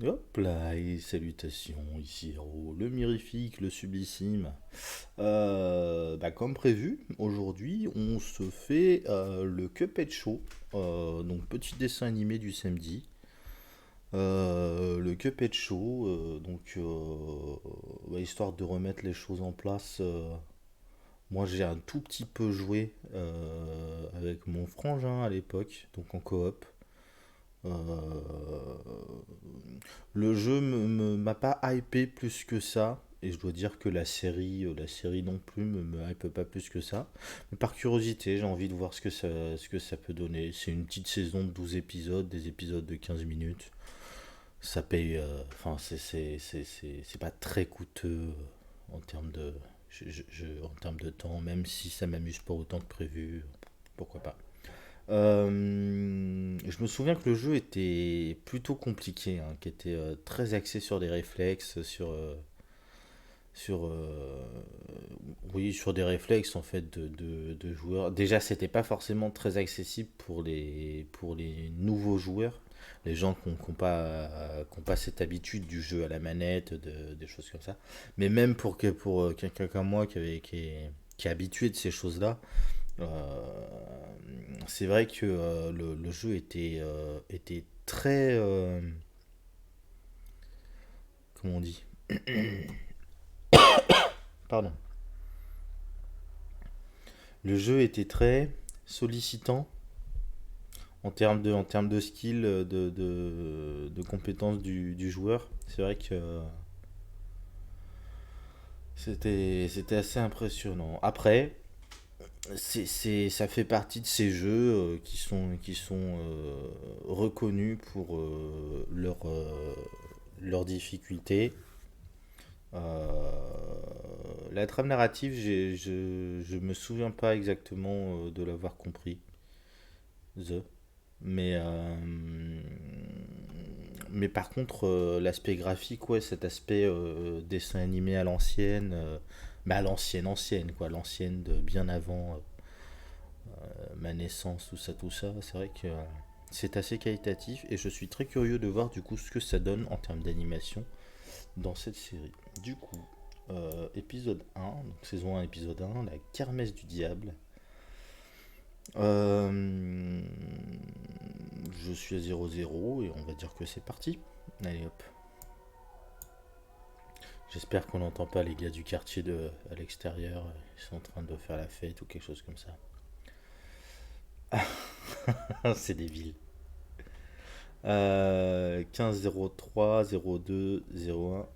Hop là, et salutations, ici Hero, le mirifique, le sublissime. Comme prévu, aujourd'hui, on se fait le Cuphead Show, donc petit dessin animé du samedi. Le Cuphead Show, histoire de remettre les choses en place. Moi, j'ai un tout petit peu joué avec mon frangin à l'époque, donc en coop. Euh, le jeu m'a pas hypé plus que ça. Et je dois dire que la série non plus me hype pas plus que ça. Mais par curiosité, j'ai envie de voir ce que ça peut donner. C'est une petite saison de 12 épisodes, des épisodes de 15 minutes. Ça paye. Enfin, c'est pas très coûteux en termes en termes de temps, même si ça m'amuse pas autant que prévu. Pourquoi pas. Je me souviens que le jeu était plutôt compliqué, hein, qui était très axé sur des réflexes, sur oui, sur des réflexes en fait de joueurs. Déjà, c'était pas forcément très accessible pour les nouveaux joueurs, les gens qui ont pas cette habitude du jeu à la manette, des choses comme ça. Mais même pour quelqu'un comme moi qui est habitué de ces choses-là, c'est vrai que le jeu était très. Comment on dit? Pardon. Le jeu était très sollicitant en termes de skill, de compétences du joueur. C'est vrai que c'était assez impressionnant. Après, ça fait partie de ces jeux qui sont reconnus pour leur difficulté. La trame narrative, je me souviens pas exactement de l'avoir compris. The. Mais, mais par contre, l'aspect graphique, ouais, cet aspect dessin animé à l'ancienne, mais à l'ancienne, ancienne, quoi, l'ancienne de bien avant ma naissance, tout ça, c'est vrai que c'est assez qualitatif et je suis très curieux de voir du coup ce que ça donne en termes d'animation dans cette série. Du coup, épisode 1, donc saison 1, épisode 1, la kermesse du diable. Euh, je suis à 0-0 et on va dire que c'est parti. Allez hop. J'espère qu'on n'entend pas les gars du quartier à l'extérieur. Ils sont en train de faire la fête ou quelque chose comme ça. C'est débile. 15-03, 02, 01,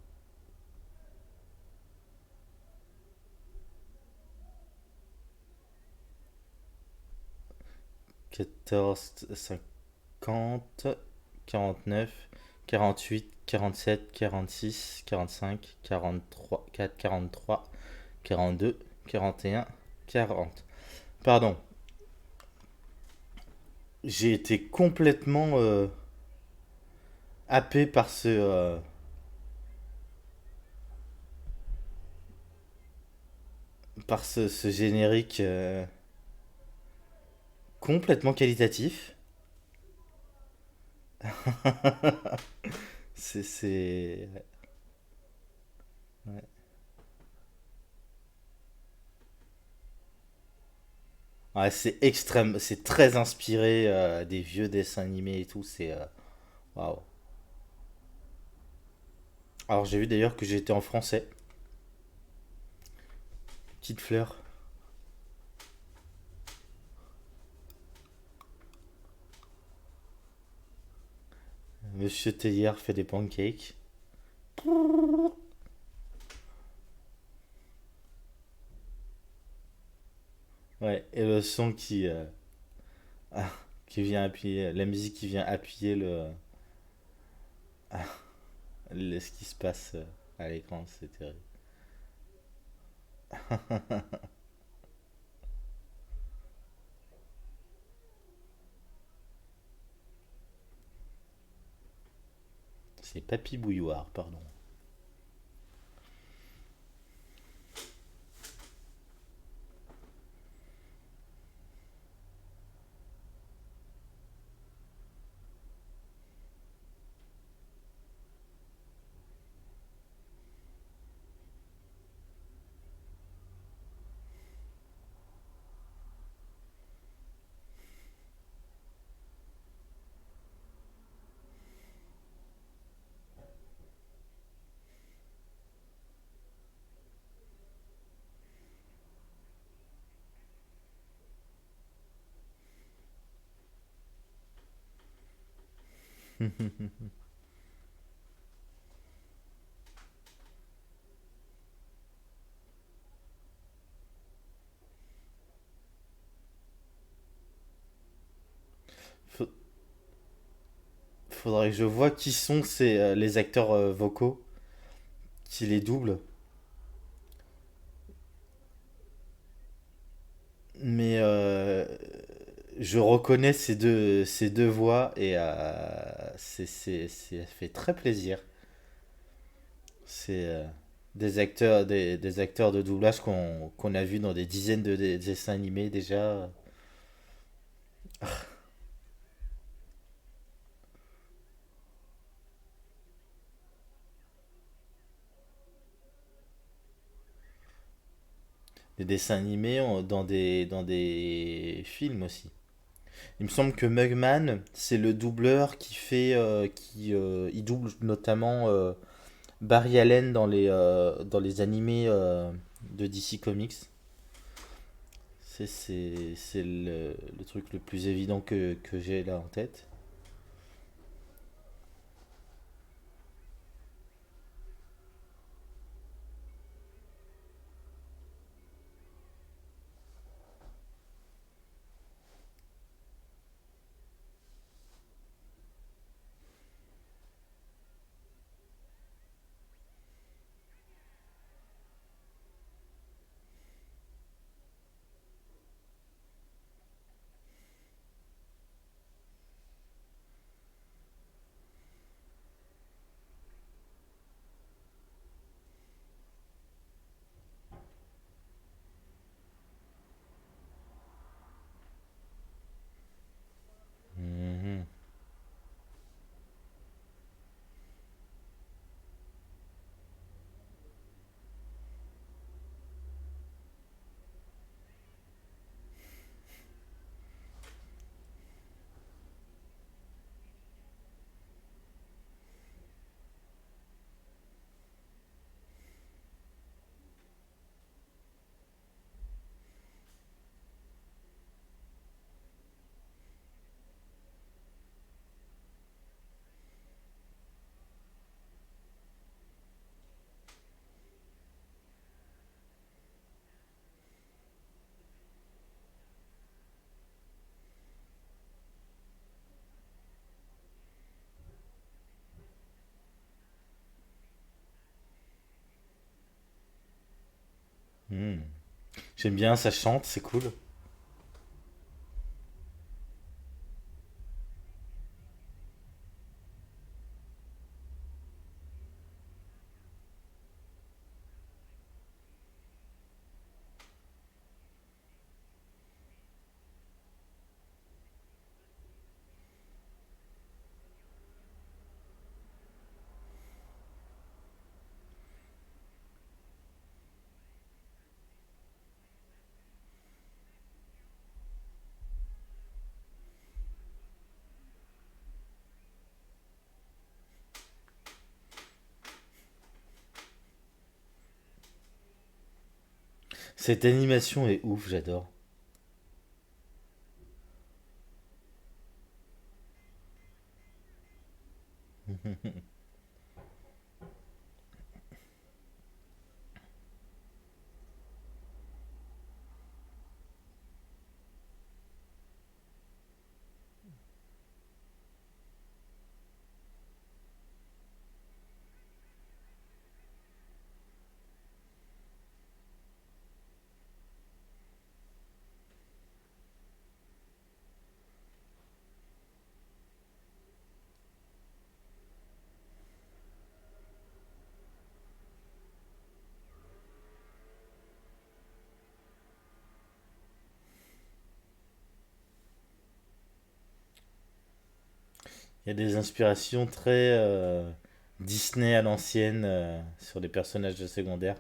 14, 50, 49, 48, 47, 46, 45, 43, 4, 43, 42, 41, 40. Pardon, j'ai été complètement happé par ce générique complètement qualitatif. C'est. Ouais. Ouais, c'est extrême, c'est très inspiré des vieux dessins animés et tout. C'est. Waouh. Alors j'ai vu d'ailleurs que j'étais en français. Petite fleur. Monsieur Théière fait des pancakes. Ouais, et le son qui vient appuyer, la musique qui vient appuyer ce qui se passe à l'écran, c'est terrible. C'est Papy Bouilloire, pardon. Faut- Faudrait que je vois qui sont les acteurs vocaux qui les doublent. Mais je reconnais ces deux voix et ça fait très plaisir. C'est des acteurs de doublage qu'on a vus dans des dizaines de dessins animés déjà. Des dessins animés dans des films aussi. Il me semble que Mugman, c'est le doubleur il double notamment Barry Allen dans les animés de DC Comics. C'est le truc le plus évident que j'ai là en tête. Mhm. Mhm. J'aime bien, ça chante, c'est cool. Cette animation est ouf, j'adore. Il y a des inspirations très Disney à l'ancienne sur les personnages de secondaire.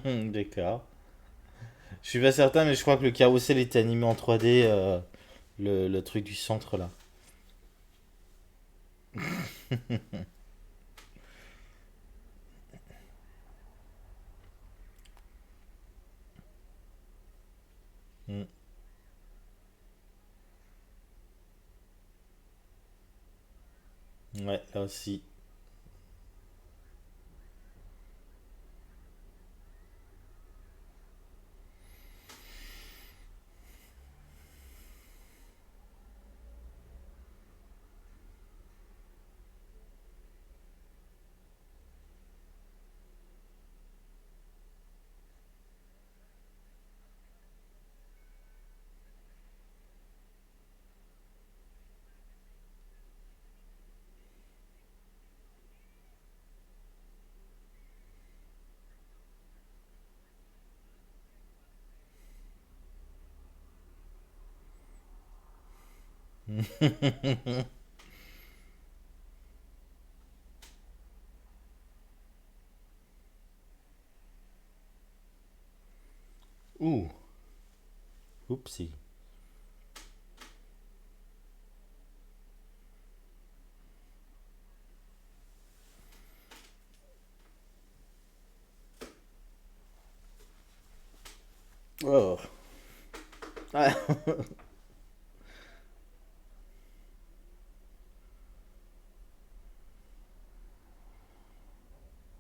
D'accord. Je suis pas certain, mais je crois que le carrousel était animé en 3D, le truc du centre là. Mm. Ouais, là aussi. Ouh, oupsie. Oh. Ah,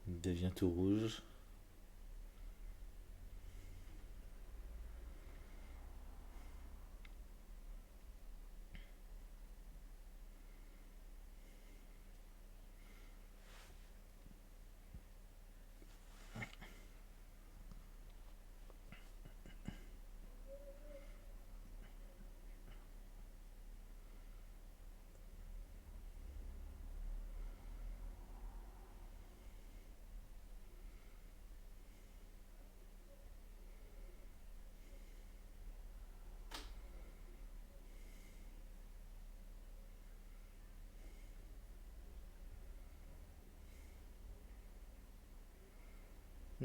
il devient tout rouge.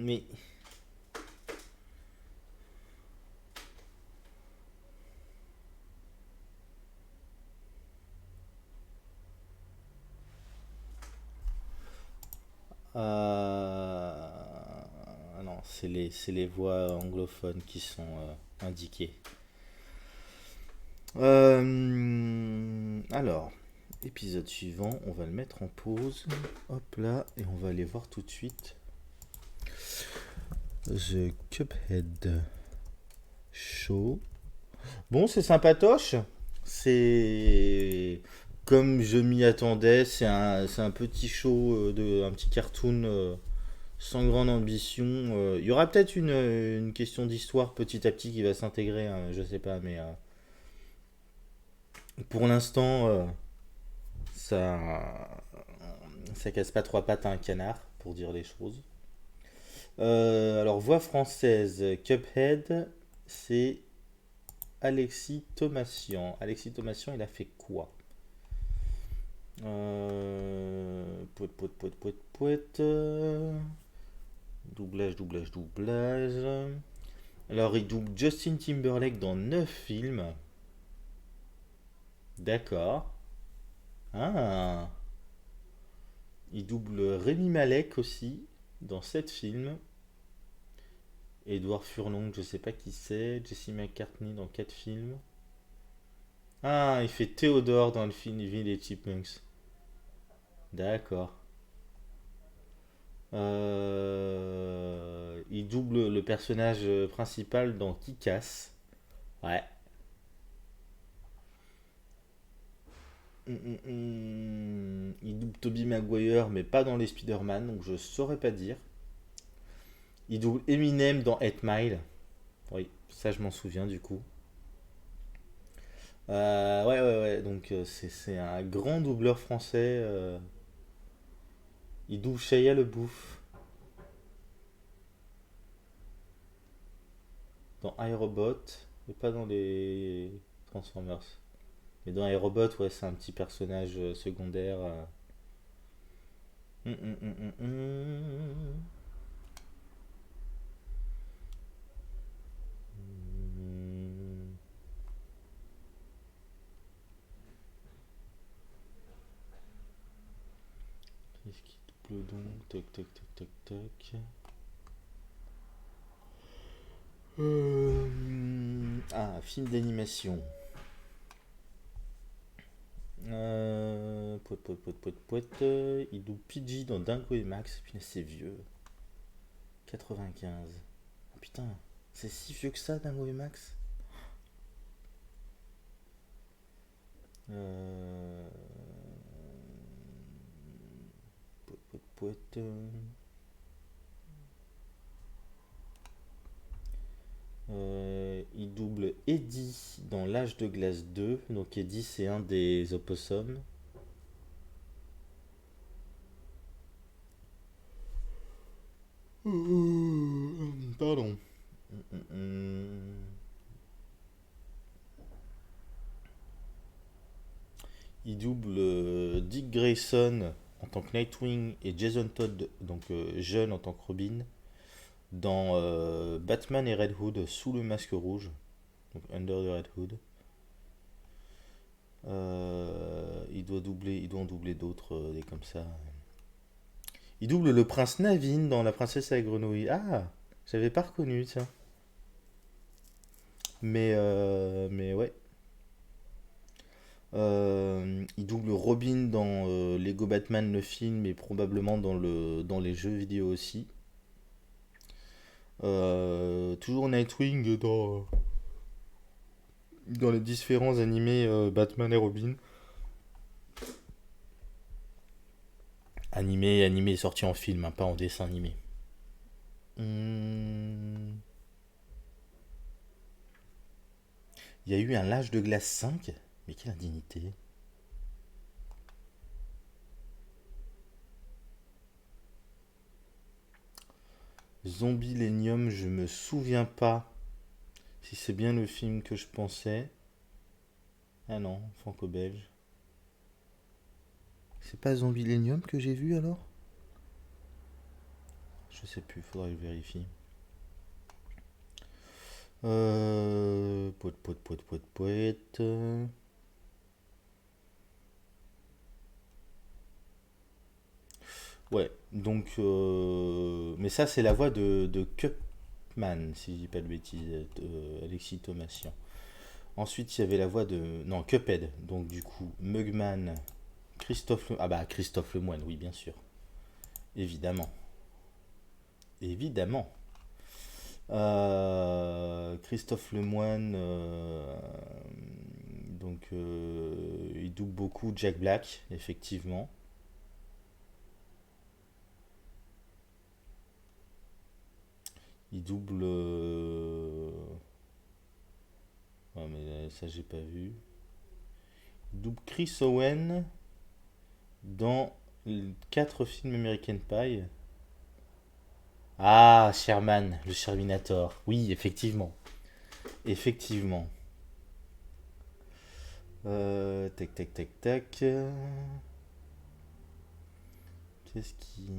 Mais non, c'est les voix anglophones qui sont indiquées. Alors, épisode suivant, on va le mettre en pause. Hop là, et on va aller voir tout de suite The Cuphead Show. Bon, c'est sympatoche. C'est comme je m'y attendais. C'est un petit show, un petit cartoon sans grande ambition. Il y aura peut-être une question d'histoire petit à petit qui va s'intégrer, hein, je sais pas, mais pour l'instant, ça, ça casse pas trois pattes à un canard, pour dire les choses. Alors, voix française, Cuphead, c'est Alexis Thomasian. Alexis Thomasian, il a fait quoi? Pouet, pouet, pouet, pouet, pouet. Doublage, doublage, doublage. Alors, il double Justin Timberlake dans 9 films. D'accord. Ah. Il double Rémi Malek aussi dans 7 films. Edouard Furlong, je sais pas qui c'est. Jesse McCartney dans 4 films. Ah, il fait Théodore dans le film Ville et Chipmunks. D'accord. Il double le personnage principal dans Kick-Ass. Ouais. Il double Tobey Maguire, mais pas dans les Spider-Man, donc je saurais pas dire. Il double Eminem dans 8 Mile. Oui, ça je m'en souviens du coup. Ouais, ouais, ouais, donc c'est un grand doubleur français. Il double Shia LaBeouf dans iRobot, mais pas dans les Transformers. Mais dans iRobot, ouais, c'est un petit personnage secondaire. Hum, hum, hum, hum, hum. double donc. Tac, tac, tac, tac, tac. Ah, film d'animation. Pouet, pouet, pouet, pouet, pouet. Il double Pidgey dans Dingo et Max. Putain, c'est vieux. 95. Oh, putain, c'est si vieux que ça, Dingo et Max. Euh... Pouet, pouet, pouet. Il double Eddie dans L'Âge de glace 2. Donc Eddie, c'est un des opossums. Pardon. Il double Dick Grayson en tant que Nightwing et Jason Todd, donc jeune en tant que Robin, dans Batman et Red Hood sous le masque rouge, donc Under the Red Hood. Il doit en doubler d'autres, des comme ça. Il double le prince Naveen dans La princesse et la grenouille. Ah, j'avais pas reconnu ça. Mais ouais. Il double Robin dans Lego Batman le film et probablement dans les jeux vidéo aussi. Toujours Nightwing dans les différents animés Batman et Robin. Animé sorti en film, hein, pas en dessin animé. Hum, Il y a eu un L'Âge de glace 5. Mais quelle indignité. Zombilenium, je me souviens pas si c'est bien le film que je pensais. Ah non, franco-belge. C'est pas Zombilenium que j'ai vu alors? Je sais plus, faudrait que je vérifie. Poète, poète, poète, poète, poète. Ouais, donc. Mais ça, c'est la voix de Cupman, si je dis pas de bêtises, Alexis Thomasian. Ensuite, il y avait la voix de. Non, Cuphead. Donc, du coup, Mugman, Christophe. Ah bah, Christophe Lemoine, oui, bien sûr. Évidemment. Évidemment. Christophe Lemoine. Donc, il double beaucoup Jack Black, effectivement. Il double. Ouais, mais ça, j'ai pas vu. Il double Chris Owen dans 4 films American Pie. Ah, Sherman, le Sherminator. Oui, effectivement. Effectivement. Tac, tac, tac, tac. Qu'est-ce qui.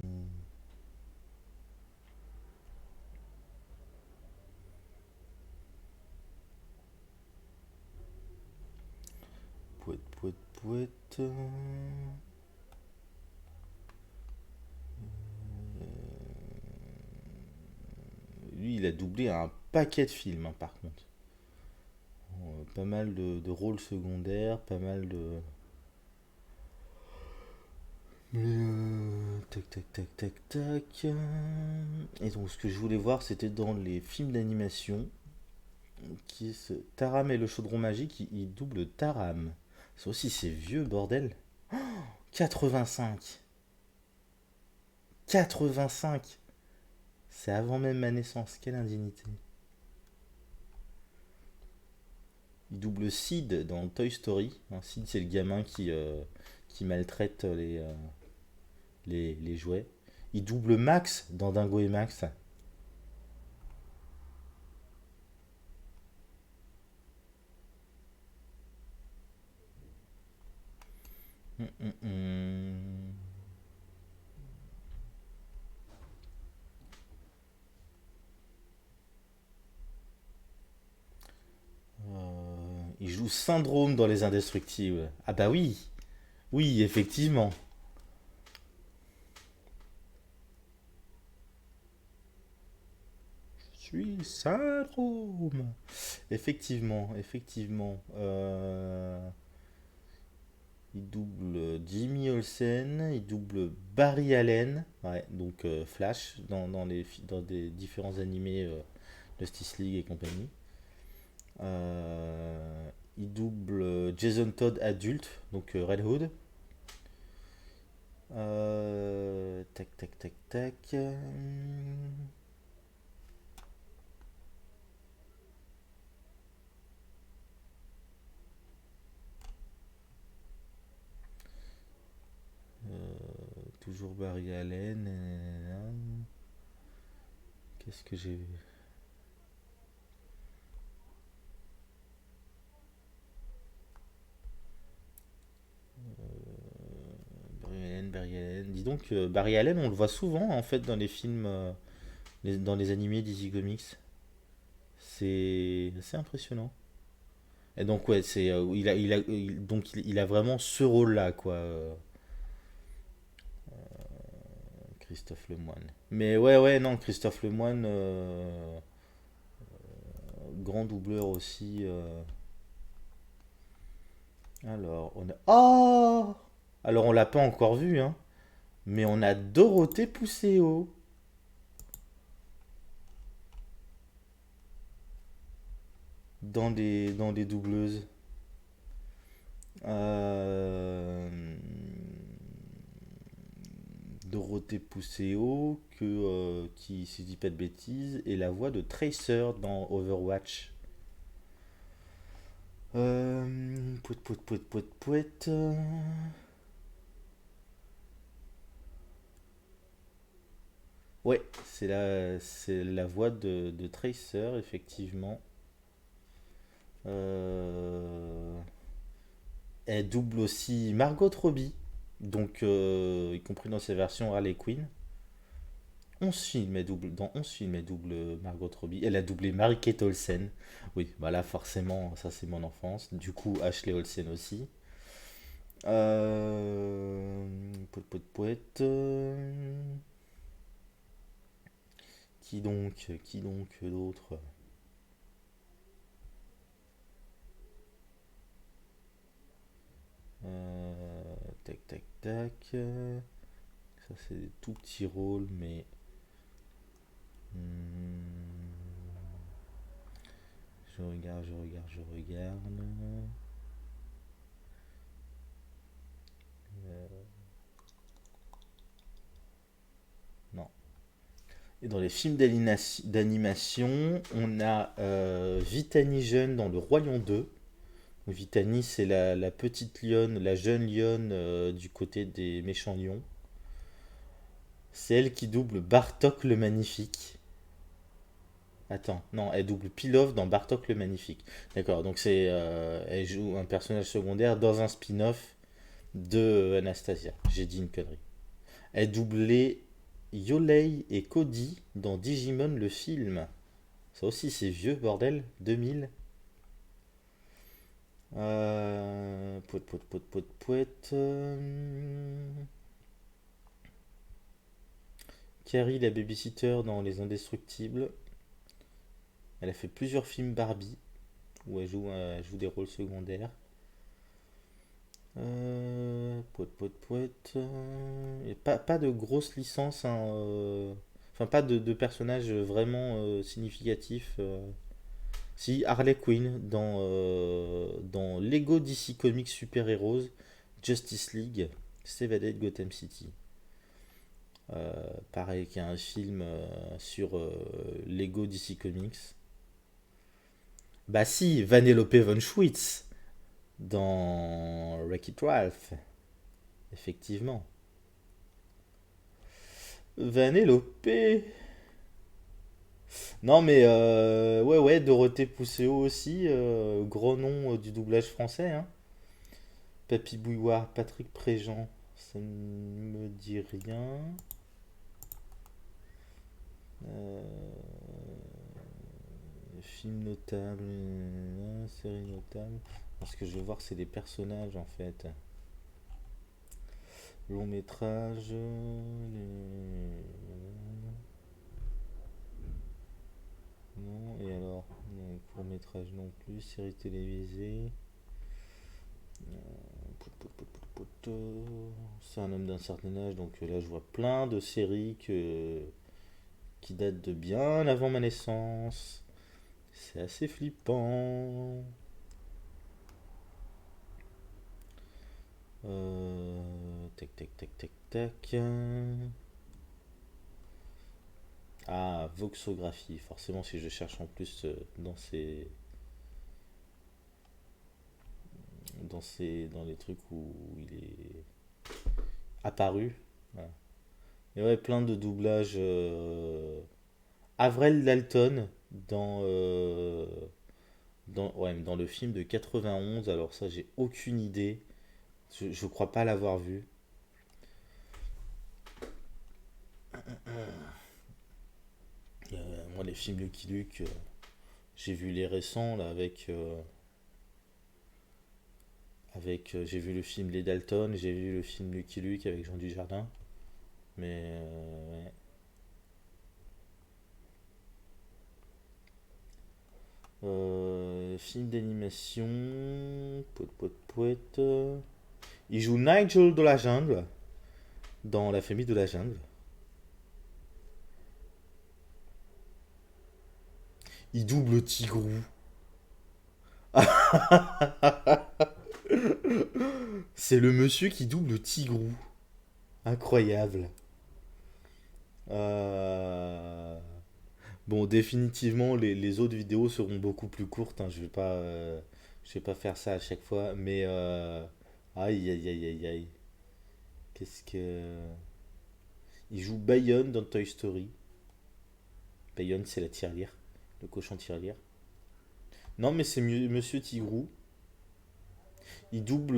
Pouette, pouette, pouette. Lui, il a doublé un paquet de films, hein, par contre. Pas mal de rôles secondaires, pas mal de. Tac, tac, tac, tac, tac. Et donc, ce que je voulais voir, c'était dans les films d'animation. Qui est ce Taram et le chaudron magique, il double Taram. Ça aussi, c'est vieux, bordel. 85. 85. C'est avant même ma naissance. Quelle indignité. Il double Sid dans Toy Story. Hein, Sid, c'est le gamin qui maltraite les jouets. Il double Max dans Dingo et Max. Hum, hum, hum. Il joue Syndrome dans Les Indestructibles. Ah bah oui, oui, effectivement. syndrome. Effectivement, effectivement. Il double Jimmy Olsen, il double Barry Allen, ouais, donc Flash dans des différents animés Justice League et compagnie. Il double Jason Todd adulte, donc Red Hood. Tac, tac, tac, tac. Toujours Barry Allen. Qu'est-ce que j'ai vu? Barry Allen, Barry Allen. Dis donc, Barry Allen, on le voit souvent en fait dans les films, dans les animés DC Comics. C'est assez impressionnant. Et donc ouais, il a vraiment ce rôle-là, quoi, Christophe Lemoine. Mais ouais, ouais, non, Christophe Lemoine, grand doubleur aussi. Alors, on a... Oh! Alors, on l'a pas encore vu, hein, mais on a Dorothée Pousseau dans des doubleuses. Euh, Dorothée Pousseau, qui, si je dis pas de bêtises, est la voix de Tracer dans Overwatch. Pouet, pouet, pouet, pouet, pouet. Ouais, c'est la voix de Tracer, effectivement. Euh, Elle double aussi Margot Robbie, donc y compris dans ses versions Harley Quinn. 11 films, dans 11 films, elle double Margot Robbie. Elle a doublé Mary-Kate Olsen. Oui, voilà, forcément, ça c'est mon enfance. Du coup, Ashley Olsen aussi. Poète, poète, poète. Qui donc d'autre? Tac, tac, tac. Ça c'est des tout petits rôles, mais je regarde, je regarde, je regarde. Non. Et dans les films d'animation, on a Vitani Jeune dans Le Roi Lion 2. Vitani, c'est la petite lionne, la jeune lionne du côté des méchants lions. C'est elle qui double Bartok le Magnifique. Attends, non, elle double Pilaf dans Bartok le Magnifique. D'accord, donc elle joue un personnage secondaire dans un spin-off de Anastasia. J'ai dit une connerie. Elle doublait Yolei et Cody dans Digimon le film. Ça aussi, c'est vieux, bordel. 2000. Pouet, pouet, pouet, pouet, pouet. Carrie, la babysitter dans Les Indestructibles. Elle a fait plusieurs films Barbie où elle joue des rôles secondaires. Pouet, pouet, pouet. Et pas de grosses licences, hein, enfin, pas de personnages vraiment significatifs. Si, Harley Quinn dans Lego DC Comics Super Heroes Justice League Evaded Gotham City. Pareil, qu'il y a un film sur Lego DC Comics. Bah si, Vanellope von Schweetz dans Wreck-It Ralph, effectivement. Vanellope. Non mais ouais, ouais, Dorothée Pousseau aussi, gros nom du doublage français, hein. Papy Bouilloire, Patrick Préjean, ça ne me dit rien. Euh, Film notable, série notable. Parce que je vais voir, c'est des personnages en fait. Long métrage. non. Et alors, court métrage non plus, série télévisée. C'est un homme d'un certain âge, donc là je vois plein de séries qui datent de bien avant ma naissance. C'est assez flippant. Tac, tac, tac, tac, tac. Ah, Voxographie. Forcément, si je cherche en plus dans les trucs où il est apparu. Voilà. Il y aurait plein de doublages. Avril Dalton ouais, dans le film de 91. Alors ça, j'ai aucune idée. Je crois pas l'avoir vu. Moi, les films Lucky Luke, j'ai vu les récents là j'ai vu le film Les Dalton, j'ai vu le film Lucky Luke avec Jean Dujardin. Mais ouais. Film d'animation. Poète, poète, poète. Il joue Nigel de la jungle dans La famille de la jungle. Il double Tigrou. C'est le monsieur qui double Tigrou. Incroyable. Euh, Bon, définitivement, les autres vidéos seront beaucoup plus courtes, hein. Je vais pas faire ça à chaque fois. Mais aïe, aïe, aïe, aïe, aïe. Qu'est-ce que... Il joue Bayonne dans Toy Story. Bayonne, c'est la tirelire. Le cochon tirelire. Non, mais c'est Monsieur Tigrou. Il double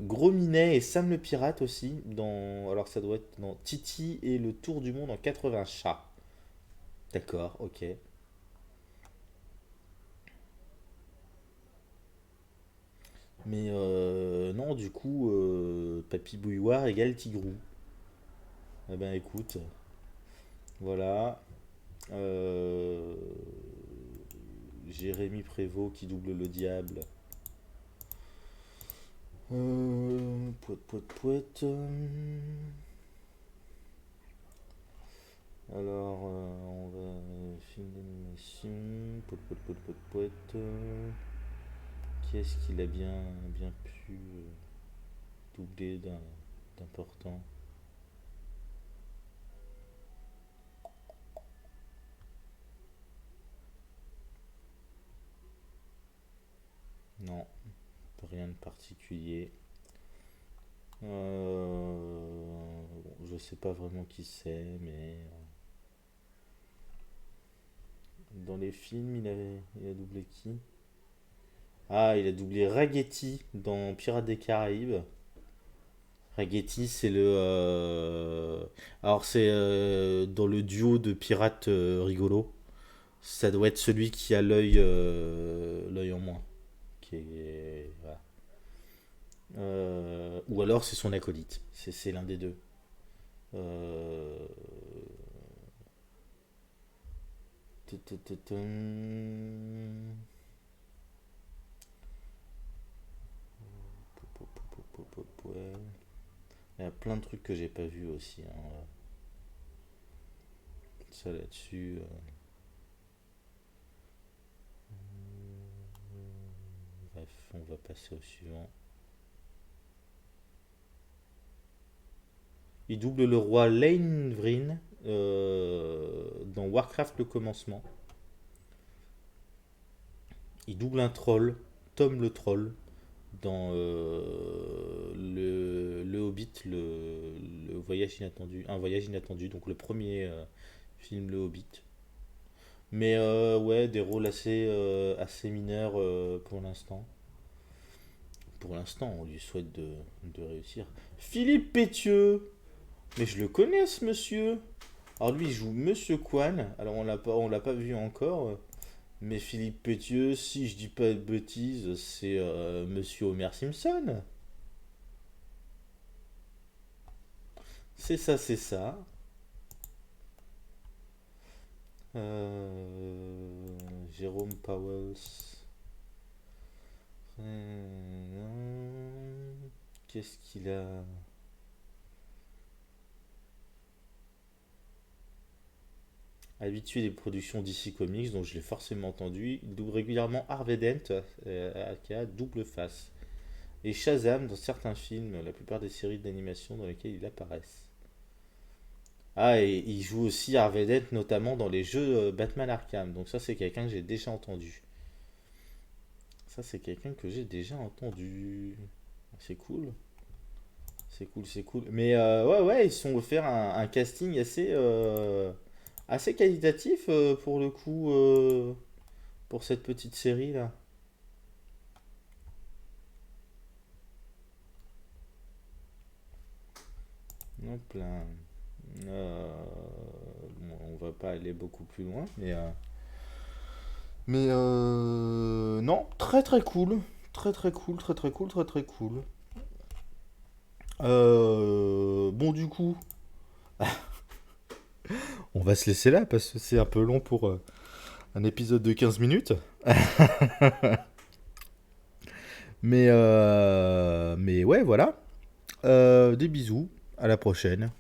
Gros Minet et Sam le pirate aussi. Alors ça doit être dans Titi et le tour du monde en 80 chats. D'accord, ok. Mais non, du coup, Papy Bouilloire égale Tigrou. Eh ben écoute, voilà. Euh, Jérémy Prévost qui double le diable. Pouette, pouette, pouette. Alors, on va. Film d'animation. Pouette, pouette, pouette, pouette, pouette. Qui est-ce qu'il a bien pu doubler d'important? Non, rien de particulier. Bon, je sais pas vraiment qui c'est, mais dans les films, il a doublé qui? Ah, il a doublé Ragetti dans Pirates des Caraïbes. Ragetti, c'est alors, c'est dans le duo de pirates rigolo. Ça doit être celui qui a l'œil en moins. Voilà. Ou alors, c'est son acolyte. C'est l'un des deux. Euh, Ouais. Il y a plein de trucs que j'ai pas vu aussi, hein. Ça là-dessus. Bref, on va passer au suivant. Il double le roi Lane Vryn dans Warcraft le commencement. Il double un troll, Tom le troll, dans le Hobbit, le voyage inattendu, un voyage inattendu, donc le premier film Le Hobbit. Mais ouais, des rôles assez mineurs pour l'instant. Pour l'instant, on lui souhaite de réussir. Philippe Pétieux. Mais je le connais ce monsieur. Alors lui il joue Monsieur Kwan. Alors on l'a pas vu encore. Mais Philippe Pétieux, si je dis pas de bêtises, c'est Monsieur Homer Simpson. C'est ça, c'est ça. Jérôme Powell. Qu'est-ce qu'il a? Habitué des productions DC Comics, donc je l'ai forcément entendu. Il double régulièrement Harvey Dent, qui a double face. Et Shazam dans certains films, la plupart des séries d'animation dans lesquelles il apparaît. Ah, et il joue aussi Harvey Dent, notamment dans les jeux Batman Arkham. Donc ça, c'est quelqu'un que j'ai déjà entendu. Ça, c'est quelqu'un que j'ai déjà entendu. C'est cool. C'est cool, c'est cool. Mais ouais, ouais, ils se sont offert un casting assez qualitatif pour le coup, pour cette petite série là. Hop là. Euh, bon, on va pas aller beaucoup plus loin, mais non, très très cool. Très très cool, très très cool, très très cool. Bon, du coup, on va se laisser là parce que c'est un peu long pour un épisode de 15 minutes. Mais ouais, voilà. Des bisous. À la prochaine.